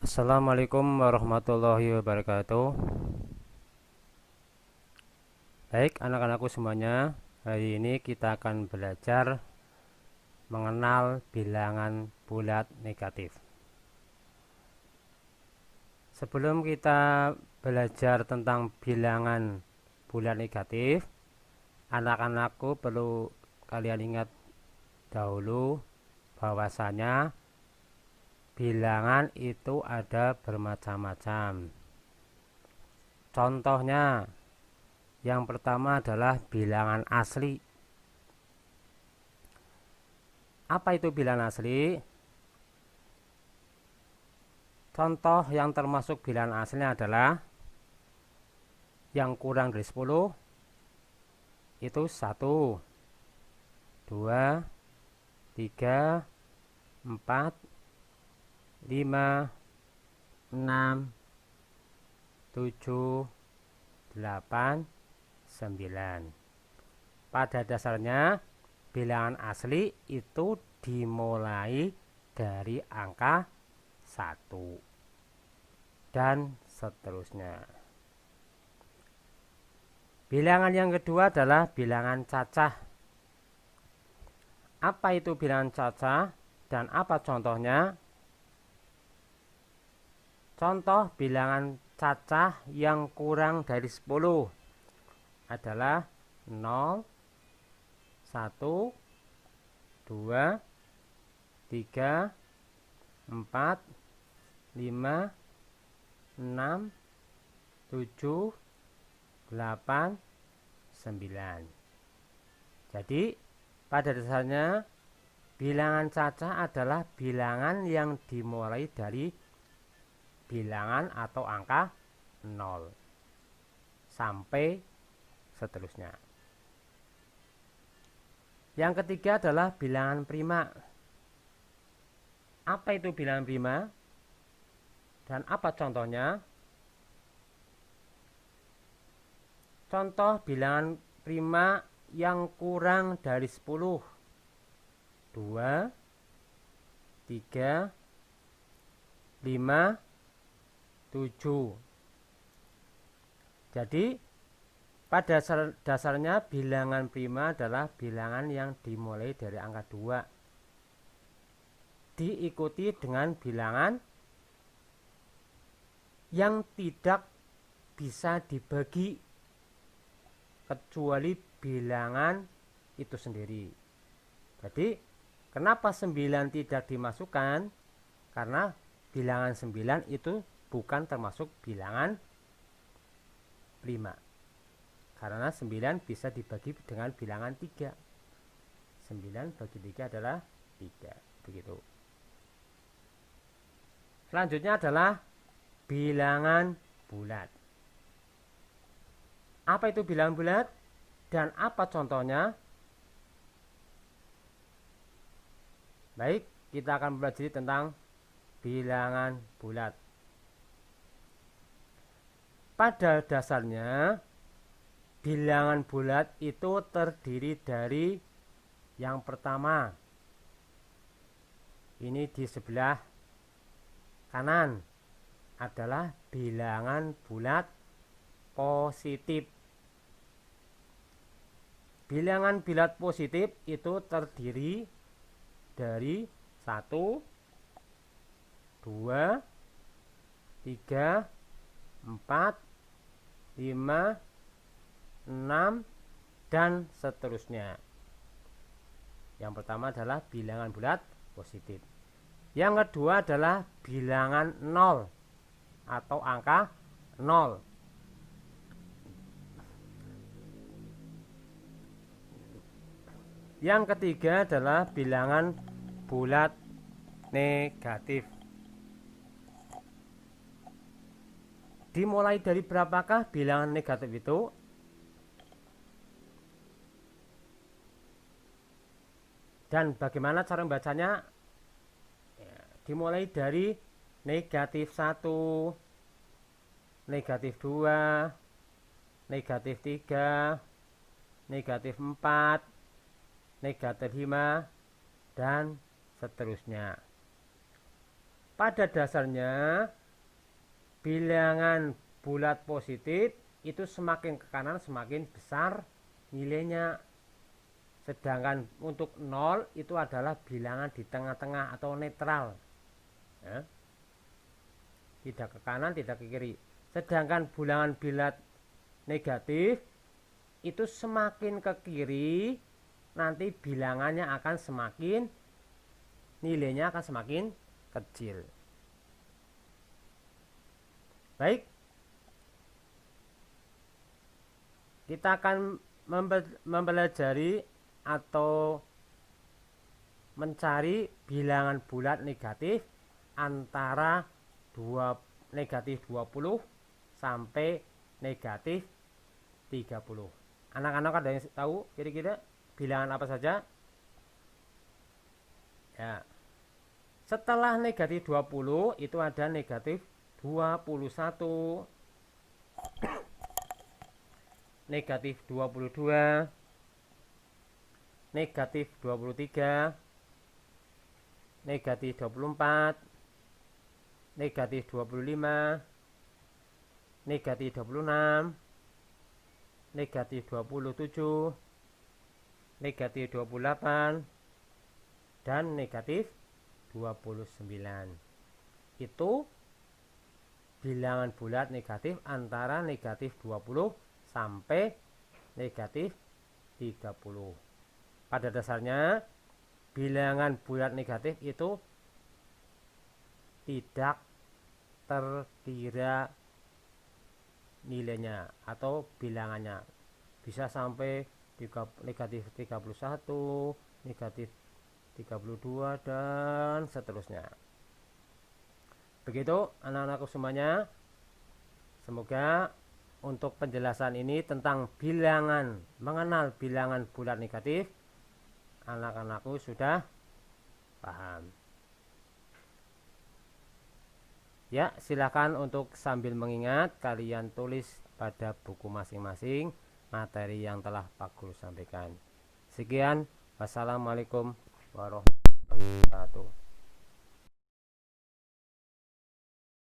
Assalamualaikum warahmatullahi wabarakatuh. Baik, anak-anakku semuanya, hari ini kita akan belajar mengenal bilangan bulat negatif. Sebelum kita belajar tentang bilangan bulat negatif, anak-anakku perlu kalian ingat dahulu bahwasanya bilangan itu ada bermacam-macam. Contohnya, yang pertama adalah bilangan asli. Apa itu bilangan asli? Contoh yang termasuk bilangan asli adalah yang kurang dari 10 itu 1, 2, 3, 4, 5, 6, 7, 8, 9. Pada dasarnya bilangan asli itu dimulai dari angka 1 dan seterusnya. Bilangan yang kedua adalah bilangan cacah. Apa itu bilangan cacah dan apa contohnya? Contoh bilangan cacah yang kurang dari 10 adalah 0, 1, 2, 3, 4, 5, 6, 7, 8, 9. Jadi pada dasarnya bilangan cacah adalah bilangan yang dimulai dari bilangan atau angka 0 sampai seterusnya. Yang ketiga adalah bilangan prima. Apa itu bilangan prima? Dan apa contohnya? Contoh bilangan prima yang kurang dari 10. 2, 3, 5, 7. Jadi pada dasarnya bilangan prima adalah bilangan yang dimulai dari angka 2 diikuti dengan bilangan yang tidak bisa dibagi kecuali bilangan itu sendiri. Jadi kenapa 9 tidak dimasukkan? Karena bilangan 9 itu bukan termasuk bilangan prima. Karena 9 bisa dibagi dengan bilangan 3. 9 bagi 3 adalah 3. Begitu. Selanjutnya adalah bilangan bulat. Apa itu bilangan bulat? Dan apa contohnya? Baik, kita akan belajar tentang bilangan bulat. Pada dasarnya bilangan bulat itu terdiri dari yang pertama, ini di sebelah kanan adalah bilangan bulat positif. Bilangan bulat positif itu terdiri dari 1, 2, 3, 4, 5, 6, dan seterusnya. Yang pertama adalah bilangan bulat positif. Yang kedua adalah bilangan 0 atau angka 0. Yang ketiga adalah bilangan bulat negatif. Dimulai dari berapakah bilangan negatif itu? Dan bagaimana cara membacanya? Ya, dimulai dari negatif 1, negatif 2, negatif 3, negatif 4, negatif 5, dan seterusnya. Pada dasarnya bilangan bulat positif itu semakin ke kanan semakin besar nilainya. Sedangkan untuk 0 itu adalah bilangan di tengah-tengah atau netral, ya. Tidak ke kanan, tidak ke kiri. Sedangkan bilangan bulat negatif itu semakin ke kiri, nanti bilangannya akan semakin, nilainya akan semakin kecil. Baik, kita akan mempelajari atau mencari bilangan bulat negatif antara negatif 20 sampai negatif 30. Anak-anak ada yang tahu kira-kira bilangan apa saja? Ya. Setelah negatif 20 itu ada negatif 21, negatif 22, negatif 23, negatif 24, negatif 25, negatif 26, negatif 27, negatif 28, dan negatif 29. Itu bilangan bulat negatif antara negatif 20 sampai negatif 30. Pada dasarnya bilangan bulat negatif itu tidak terkira nilainya atau bilangannya, bisa sampai negatif 31, negatif 32, dan seterusnya. Begitu anak-anakku semuanya. Semoga untuk penjelasan ini tentang bilangan, mengenal bilangan bulat negatif, anak-anakku sudah paham. Ya, silakan untuk sambil mengingat kalian tulis pada buku masing-masing materi yang telah Pak Guru sampaikan. Sekian, wassalamualaikum warahmatullahi wabarakatuh.